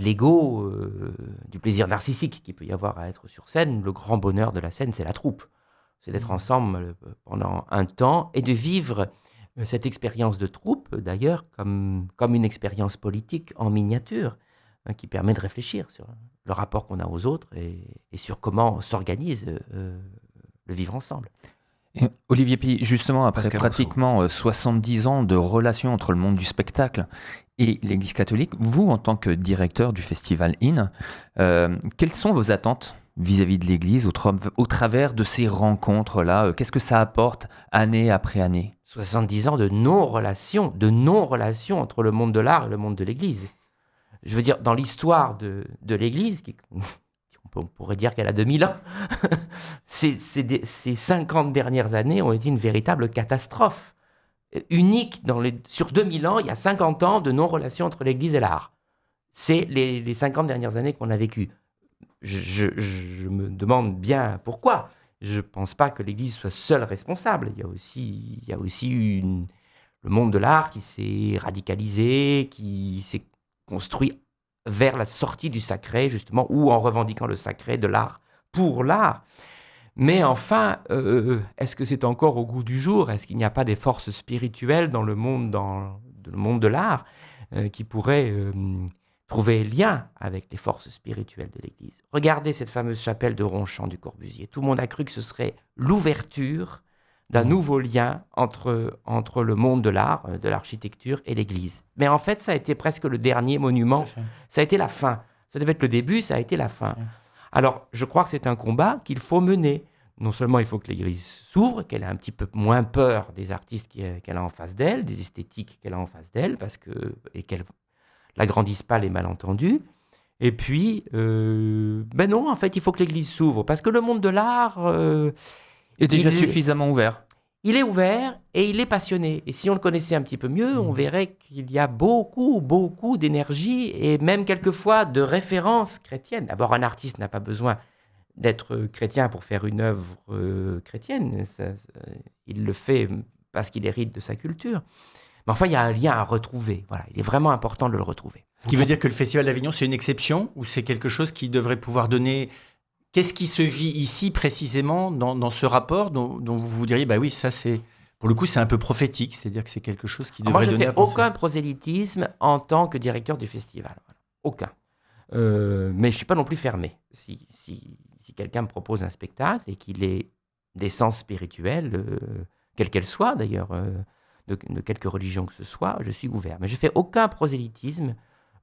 l'ego, du plaisir narcissique qu'il peut y avoir à être sur scène, le grand bonheur de la scène, c'est la troupe. C'est d'être ensemble pendant un temps et de vivre cette expérience de troupe, d'ailleurs, comme une expérience politique en miniature, qui permet de réfléchir sur le rapport qu'on a aux autres et sur comment s'organise le vivre ensemble. Et Olivier Pi, justement, après pratiquement 70 ans de relation entre le monde du spectacle et l'Église catholique, vous, en tant que directeur du Festival IN, quelles sont vos attentes vis-à-vis de l'Église au travers de ces rencontres-là? Qu'est-ce que ça apporte année après année? 70 ans de non-relation entre le monde de l'art et le monde de l'Église. Je veux dire, dans l'histoire de l'Église, on pourrait dire qu'elle a 2000 ans, ces 50 dernières années ont été une véritable catastrophe. Unique, sur 2000 ans, il y a 50 ans de non-relation entre l'Église et l'art. C'est les 50 dernières années qu'on a vécues. Je me demande bien pourquoi. Je ne pense pas que l'Église soit seule responsable. Il y a aussi le monde de l'art qui s'est radicalisé, qui s'est construit vers la sortie du sacré, justement, ou en revendiquant le sacré de l'art pour l'art. Mais enfin, est-ce que c'est encore au goût du jour? Est-ce qu'il n'y a pas des forces spirituelles dans le monde de l'art qui pourraient trouver lien avec les forces spirituelles de l'Église? Regardez cette fameuse chapelle de Ronchamp du Corbusier. Tout le monde a cru que ce serait l'ouverture d'un nouveau lien entre le monde de l'art, de l'architecture et l'Église. Mais en fait, ça a été presque le dernier monument. Ça a été la fin. Ça devait être le début, ça a été la fin. Alors, je crois que c'est un combat qu'il faut mener. Non seulement il faut que l'Église s'ouvre, qu'elle ait un petit peu moins peur des artistes qu'elle a en face d'elle, des esthétiques qu'elle a en face d'elle, et qu'elle n'agrandisse pas les malentendus. Et puis, non, en fait, il faut que l'Église s'ouvre, parce que le monde de l'art est déjà suffisamment ouvert. Il est ouvert et il est passionné. Et si on le connaissait un petit peu mieux, on verrait qu'il y a beaucoup, beaucoup d'énergie et même quelquefois de références chrétiennes. D'abord, un artiste n'a pas besoin d'être chrétien pour faire une œuvre chrétienne. Il le fait parce qu'il hérite de sa culture. Mais enfin, il y a un lien à retrouver. Voilà, il est vraiment important de le retrouver. Ce qui veut dire que le Festival d'Avignon, c'est une exception ou c'est quelque chose qui devrait pouvoir donner... Qu'est-ce qui se vit ici précisément dans ce rapport dont vous diriez, bah oui, ça c'est... Pour le coup, c'est un peu prophétique, c'est-à-dire que c'est quelque chose qui devrait donner à penser. Moi, je ne fais aucun prosélytisme en tant que directeur du festival. Voilà. Aucun. Mais je ne suis pas non plus fermé. Si quelqu'un me propose un spectacle et qu'il est d'essence spirituelle, quelle qu'elle soit d'ailleurs, de quelque religion que ce soit, je suis ouvert. Mais je ne fais aucun prosélytisme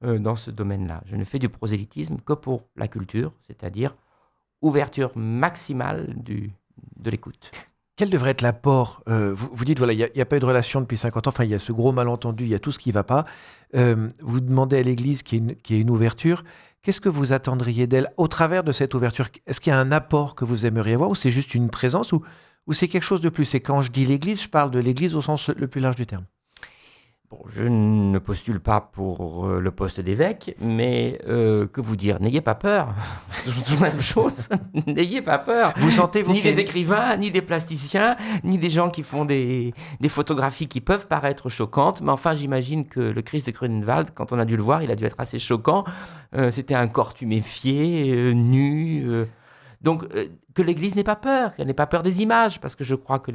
dans ce domaine-là. Je ne fais du prosélytisme que pour la culture, c'est-à-dire ouverture maximale de l'écoute. Quel devrait être l'apport vous dites, voilà, il n'y a pas eu de relation depuis 50 ans, enfin, il y a ce gros malentendu, il y a tout ce qui ne va pas. Vous demandez à l'Église qu'il y ait une ouverture. Qu'est-ce que vous attendriez d'elle au travers de cette ouverture? Est-ce qu'il y a un apport que vous aimeriez avoir ou c'est juste une présence ou c'est quelque chose de plus? Et quand je dis l'Église, je parle de l'Église au sens le plus large du terme. Bon, je ne postule pas pour le poste d'évêque, mais que vous dire, n'ayez pas peur. C'est toujours la même chose. N'ayez pas peur. Vous sentez, ni des écrivains, ni des plasticiens, ni des gens qui font des photographies qui peuvent paraître choquantes. Mais enfin, j'imagine que le Christ de Grunewald, quand on a dû le voir, il a dû être assez choquant. C'était un corps tuméfié, nu. Donc, que l'Église n'ait pas peur, qu'elle n'ait pas peur des images, parce que je crois que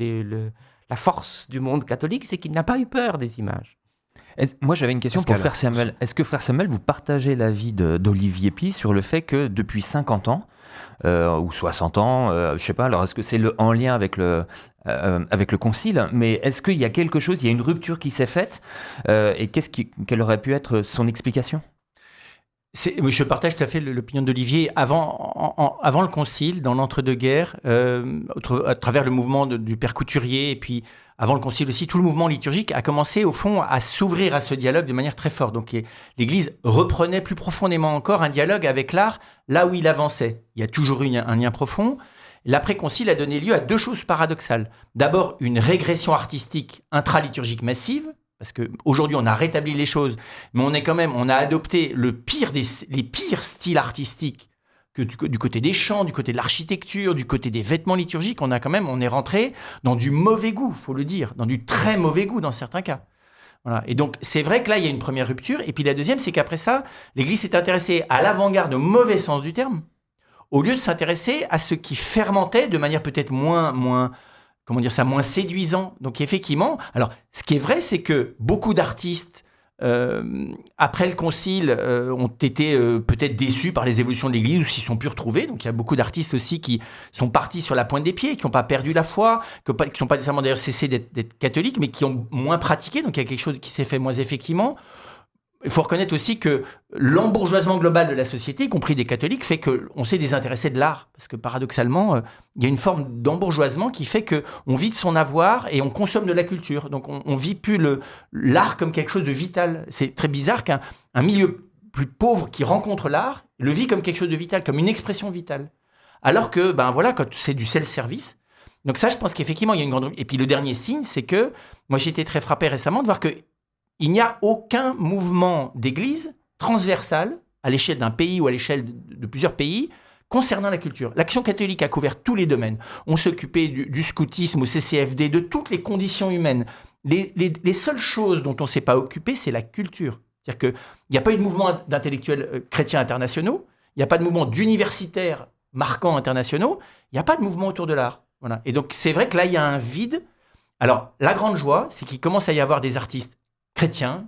la force du monde catholique, c'est qu'il n'a pas eu peur des images. Moi, j'avais une question pour Frère Samuel. Est-ce que Frère Samuel, vous partagez l'avis d'Olivier Py sur le fait que depuis 50 ans, ou 60 ans, je ne sais pas, alors est-ce que c'est en lien avec le concile, mais est-ce qu'il y a quelque chose, il y a une rupture qui s'est faite, et quelle aurait pu être son explication? Je partage tout à fait l'opinion d'Olivier. Avant le concile, dans l'entre-deux-guerres, à travers le mouvement du Père Couturier, et puis avant le concile aussi, tout le mouvement liturgique a commencé au fond à s'ouvrir à ce dialogue de manière très forte. Donc l'Église reprenait plus profondément encore un dialogue avec l'art là où il avançait. Il y a toujours eu un lien profond. L'après-concile a donné lieu à deux choses paradoxales. D'abord, une régression artistique intraliturgique massive, parce qu'aujourd'hui, on a rétabli les choses, mais on a adopté les pires styles artistiques que du côté des chants, du côté de l'architecture, du côté des vêtements liturgiques. On est rentré dans du mauvais goût, faut le dire, dans du très mauvais goût dans certains cas. Voilà. Et donc, c'est vrai que là, il y a une première rupture. Et puis la deuxième, c'est qu'après ça, l'Église s'est intéressée à l'avant-garde au mauvais sens du terme, au lieu de s'intéresser à ce qui fermentait de manière peut-être moins séduisant. Donc effectivement, alors ce qui est vrai, c'est que beaucoup d'artistes, après le concile, ont été peut-être déçus par les évolutions de l'Église ou s'y sont pu retrouver. Donc il y a beaucoup d'artistes aussi qui sont partis sur la pointe des pieds, qui n'ont pas perdu la foi, qui ne sont pas nécessairement d'ailleurs cessés d'être catholiques, mais qui ont moins pratiqué. Donc il y a quelque chose qui s'est fait moins effectivement. il faut reconnaître aussi que l'embourgeoisement global de la société, y compris des catholiques, fait qu'on s'est désintéressé de l'art. Parce que paradoxalement, il y a une forme d'embourgeoisement qui fait qu'on vit de son avoir et on consomme de la culture. Donc on ne vit plus l'art comme quelque chose de vital. C'est très bizarre qu'un milieu plus pauvre qui rencontre l'art le vit comme quelque chose de vital, comme une expression vitale. Alors que, quand c'est du self-service. Donc ça, je pense qu'effectivement, il y a une grande... Et puis le dernier signe, c'est que, moi j'ai été très frappé récemment de voir qu'il n'y a aucun mouvement d'église transversal à l'échelle d'un pays ou à l'échelle de plusieurs pays concernant la culture. L'Action catholique a couvert tous les domaines. On s'occupait du scoutisme, au CCFD, de toutes les conditions humaines. Les seules choses dont on ne s'est pas occupé, c'est la culture. C'est-à-dire qu'il n'y a pas eu de mouvement d'intellectuels chrétiens internationaux, il n'y a pas de mouvement d'universitaires marquants internationaux, il n'y a pas de mouvement autour de l'art. Voilà. Et donc, c'est vrai que là, il y a un vide. Alors, la grande joie, c'est qu'il commence à y avoir des artistes chrétiens,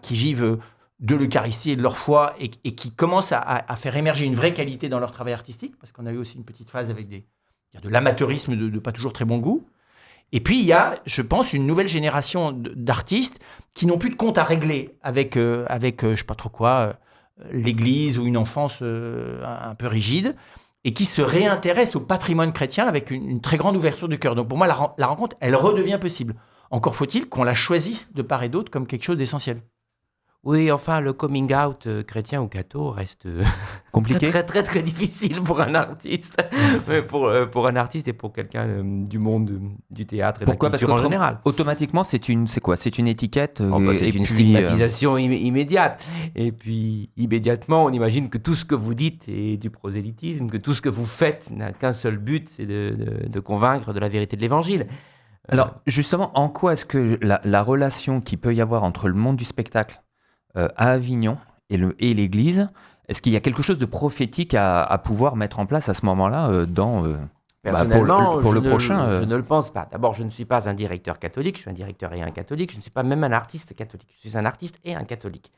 qui vivent de l'Eucharistie et de leur foi et qui commencent à faire émerger une vraie qualité dans leur travail artistique, parce qu'on a eu aussi une petite phase avec de l'amateurisme de pas toujours très bon goût. Et puis, il y a, je pense, une nouvelle génération d'artistes qui n'ont plus de compte à régler avec je ne sais pas trop quoi, l'Église ou une enfance un peu rigide, et qui se réintéressent au patrimoine chrétien avec une très grande ouverture du cœur. Donc pour moi, la rencontre, elle redevient possible. Encore faut-il qu'on la choisisse de part et d'autre comme quelque chose d'essentiel. Oui, enfin, le coming out chrétien ou catho reste Compliqué. très, très, très difficile pour un artiste. Pour un artiste et pour quelqu'un du monde du théâtre et Pourquoi? de la Parce culture en général. automatiquement, c'est une étiquette. C'est et une puis, stigmatisation immédiate. Et puis, immédiatement, on imagine que tout ce que vous dites est du prosélytisme, que tout ce que vous faites n'a qu'un seul but, c'est de convaincre de la vérité de l'Évangile. Alors, justement, en quoi est-ce que la relation qu'il peut y avoir entre le monde du spectacle à Avignon et l'Église, est-ce qu'il y a quelque chose de prophétique à pouvoir mettre en place à ce moment-là Personnellement, pour le prochain je ne le pense pas. D'abord, je ne suis pas un directeur catholique, je suis un directeur et un catholique. Je ne suis pas même un artiste catholique. Je suis un artiste et un catholique.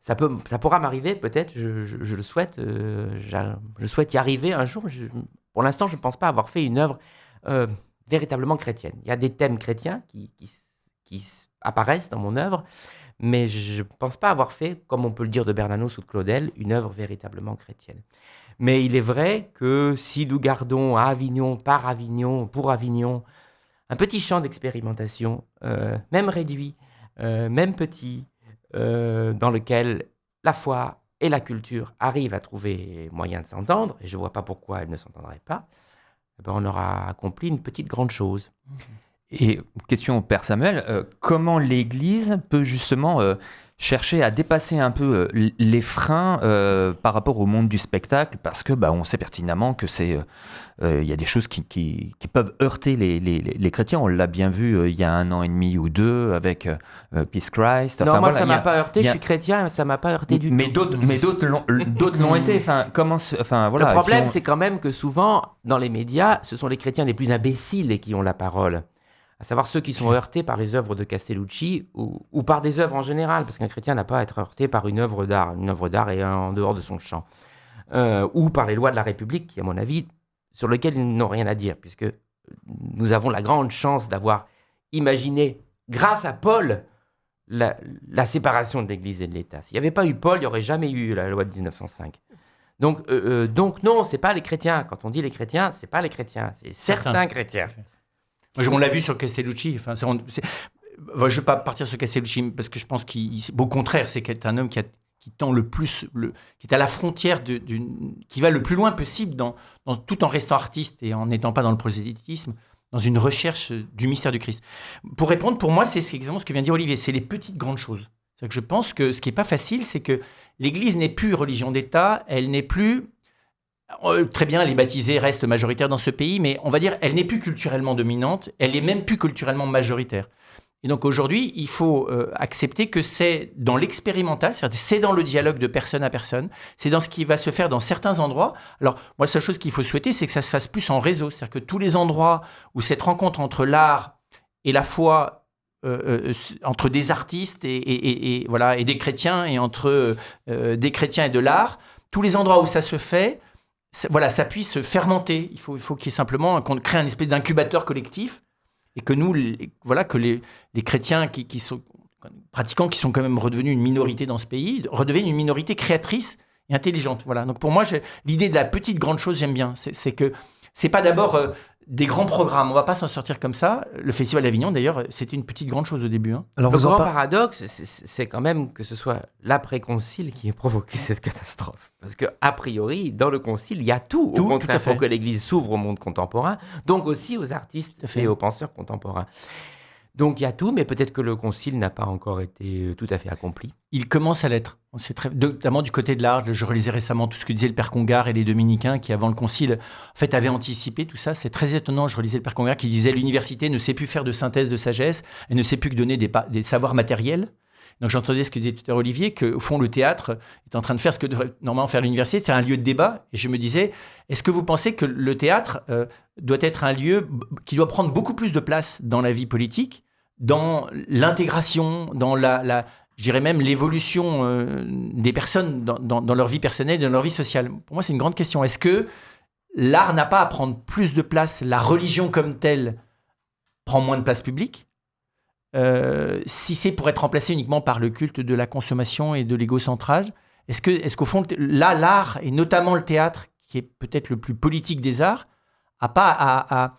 Ça pourra m'arriver, peut-être, je le souhaite. Je souhaite y arriver un jour. Pour l'instant, je ne pense pas avoir fait une œuvre véritablement chrétienne. Il y a des thèmes chrétiens qui apparaissent dans mon œuvre, mais je ne pense pas avoir fait, comme on peut le dire de Bernanos ou de Claudel, une œuvre véritablement chrétienne. Mais il est vrai que si nous gardons à Avignon, par Avignon, pour Avignon, un petit champ d'expérimentation, même réduit, même petit, dans lequel la foi et la culture arrivent à trouver moyen de s'entendre, et je ne vois pas pourquoi elles ne s'entendraient pas, on aura accompli une petite grande chose. Et question au Père Samuel, comment l'Église peut justement chercher à dépasser un peu les freins par rapport au monde du spectacle, parce que on sait pertinemment que il y a des choses qui peuvent heurter les chrétiens. On l'a bien vu il y a 1 an et demi ou 2 avec Peace Christ. Non, moi ça m'a pas heurté. Je suis chrétien, ça m'a pas heurté du tout. Mais d'autres l'ont été. Le problème, c'est quand même que souvent dans les médias, ce sont les chrétiens les plus imbéciles qui ont la parole. À savoir ceux qui sont heurtés par les œuvres de Castellucci ou par des œuvres en général, parce qu'un chrétien n'a pas à être heurté par une œuvre d'art est en dehors de son champ, ou par les lois de la République, qui, à mon avis, sur lesquelles ils n'ont rien à dire, puisque nous avons la grande chance d'avoir imaginé, grâce à Paul, la séparation de l'Église et de l'État. S'il n'y avait pas eu Paul, il n'y aurait jamais eu la loi de 1905. Donc non, c'est pas les chrétiens. Quand on dit les chrétiens, c'est pas les chrétiens, c'est certains chrétiens. On l'a vu sur Castellucci. Je ne vais pas partir sur Castellucci parce que je pense qu'au contraire, c'est un homme qui tend le plus, qui est à la frontière qui va le plus loin possible tout en restant artiste et en n'étant pas dans le prosélytisme, dans une recherche du mystère du Christ. Pour répondre, pour moi, c'est exactement ce que vient de dire Olivier. C'est les petites grandes choses. C'est que je pense que ce qui n'est pas facile, c'est que l'Église n'est plus religion d'État, elle n'est plus... Très bien, les baptisés restent majoritaires dans ce pays, mais on va dire elle n'est plus culturellement dominante, elle n'est même plus culturellement majoritaire. Et donc aujourd'hui, il faut accepter que c'est dans l'expérimental, c'est dans le dialogue de personne à personne, c'est dans ce qui va se faire dans certains endroits. Alors moi, la seule chose qu'il faut souhaiter, c'est que ça se fasse plus en réseau, c'est-à-dire que tous les endroits où cette rencontre entre l'art et la foi, entre des artistes et des chrétiens, et entre des chrétiens et de l'art, tous les endroits où ça se fait, ça puisse fermenter. Il faut qu'il y ait simplement qu'on crée un espèce d'incubateur collectif et que nous, que les chrétiens qui pratiquants qui sont quand même redevenus une minorité dans ce pays, redeviennent une minorité créatrice et intelligente. Voilà. Donc pour moi, l'idée de la petite grande chose, j'aime bien. C'est que c'est pas d'abord des grands programmes. On va pas s'en sortir comme ça. Le Festival d'Avignon, d'ailleurs, c'était une petite grande chose au début. Hein. Alors Le vous en grand par- paradoxe, c'est quand même que ce soit l'après-concile qui ait provoqué cette catastrophe. Parce que a priori, dans le concile, il y a tout. Tout, Au tout à contraire, fait. pour que l'Église s'ouvre au monde contemporain, donc aussi aux artistes Tout à fait. et aux penseurs contemporains. Donc il y a tout, mais peut-être que le concile n'a pas encore été tout à fait accompli. Il commence à l'être. On sait notamment du côté de l'art. Je relisais récemment tout ce que disait le Père Congar et les dominicains qui, avant le concile, en fait, avaient anticipé tout ça. C'est très étonnant. Je relisais le Père Congar qui disait l'université ne sait plus faire de synthèse de sagesse, elle ne sait plus que donner des savoirs matériels. Donc j'entendais ce que disait tout à l'heure Olivier, qu'au fond, le théâtre est en train de faire ce que devrait normalement faire l'université, c'est un lieu de débat. Et je me disais, est-ce que vous pensez que le théâtre doit être un lieu qui doit prendre beaucoup plus de place dans la vie politique, dans l'intégration, dans je dirais même l'évolution des personnes dans leur vie personnelle, dans leur vie sociale? Pour moi, c'est une grande question. Est-ce que l'art n'a pas à prendre plus de place? La religion comme telle prend moins de place publique? Si c'est pour être remplacé uniquement par le culte de la consommation et de l'égocentrage, est-ce qu'au fond, là, l'art, et notamment le théâtre, qui est peut-être le plus politique des arts, n'a pas à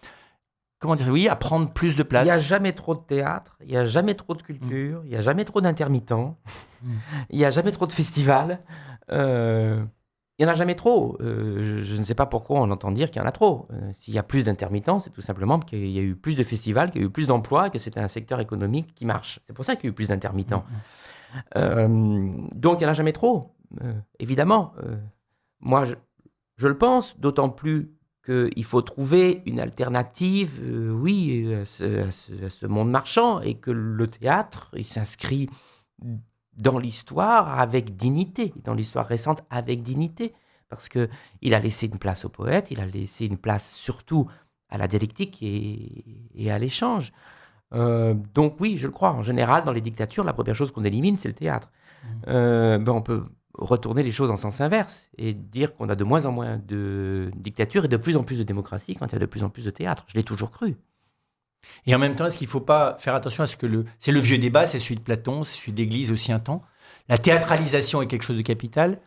prendre plus de place? Il n'y a jamais trop de théâtre, il n'y a jamais trop de culture, il n'y a jamais trop d'intermittents, il n'y a jamais trop de festivals. Il n'y en a jamais trop. Je ne sais pas pourquoi on entend dire qu'il y en a trop. S'il y a plus d'intermittents, c'est tout simplement qu'il y a eu plus de festivals, qu'il y a eu plus d'emplois, que c'est un secteur économique qui marche. C'est pour ça qu'il y a eu plus d'intermittents. Donc il n'y en a jamais trop, évidemment. Moi, je le pense, d'autant plus qu'il faut trouver une alternative, à ce monde marchand, et que le théâtre, il s'inscrit dans l'histoire avec dignité, dans l'histoire récente avec dignité, parce qu'il a laissé une place aux poètes, il a laissé une place surtout à la dialectique et à l'échange. Donc oui, je le crois, en général, dans les dictatures, la première chose qu'on élimine, c'est le théâtre. On peut retourner les choses en sens inverse et dire qu'on a de moins en moins de dictatures et de plus en plus de démocratie quand il y a de plus en plus de théâtre. Je l'ai toujours cru. Et en même temps, est-ce qu'il ne faut pas faire attention à ce que c'est le vieux débat, c'est celui de Platon, c'est celui d'Église aussi un temps. La théâtralisation est quelque chose de capital.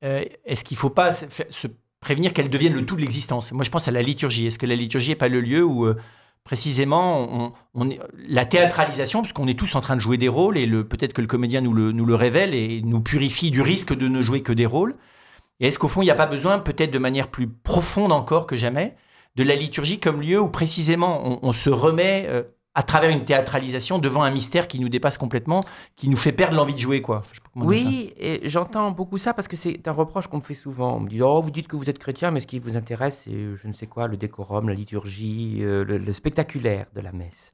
Est-ce qu'il ne faut pas se prévenir qu'elle devienne le tout de l'existence? Moi, je pense à la liturgie. Est-ce que la liturgie n'est pas le lieu où, précisément, la théâtralisation, parce qu'on est tous en train de jouer des rôles, et peut-être que le comédien nous le révèle et nous purifie du risque de ne jouer que des rôles. Et est-ce qu'au fond, il n'y a pas besoin, peut-être de manière plus profonde encore que jamais, de la liturgie comme lieu où précisément on se remet à travers une théâtralisation devant un mystère qui nous dépasse complètement, qui nous fait perdre l'envie de jouer, quoi. Je sais pas comment dire ça. Oui, et j'entends beaucoup ça parce que c'est un reproche qu'on me fait souvent. On me dit « Oh, vous dites que vous êtes chrétien, mais ce qui vous intéresse, c'est je ne sais quoi, le décorum, la liturgie, le spectaculaire de la messe. »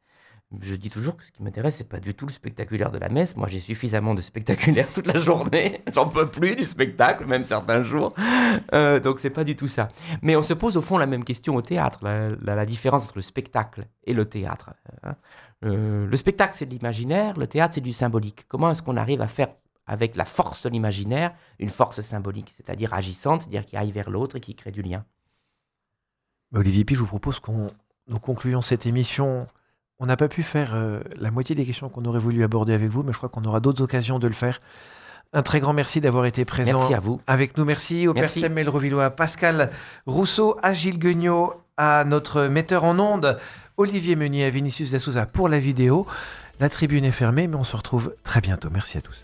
Je dis toujours que ce qui m'intéresse, c'est pas du tout le spectaculaire de la messe. Moi, j'ai suffisamment de spectaculaire toute la journée. J'en peux plus du spectacle, même certains jours. Donc, c'est pas du tout ça. Mais on se pose au fond la même question au théâtre, la différence entre le spectacle et le théâtre. Le spectacle, c'est de l'imaginaire, le théâtre, c'est du symbolique. Comment est-ce qu'on arrive à faire avec la force de l'imaginaire une force symbolique, c'est-à-dire agissante, c'est-à-dire qui aille vers l'autre et qui crée du lien? Olivier Pi, je vous propose nous concluions cette émission. On n'a pas pu faire la moitié des questions qu'on aurait voulu aborder avec vous, mais je crois qu'on aura d'autres occasions de le faire. Un très grand merci d'avoir été présent Merci à vous. avec nous. Merci au Père Merci. Samuel Rovillois, Pascal Rousseau, à Gilles Guignot, à notre metteur en ondes, Olivier Meunier, à Vinicius da Souza pour la vidéo. La tribune est fermée, mais on se retrouve très bientôt. Merci à tous.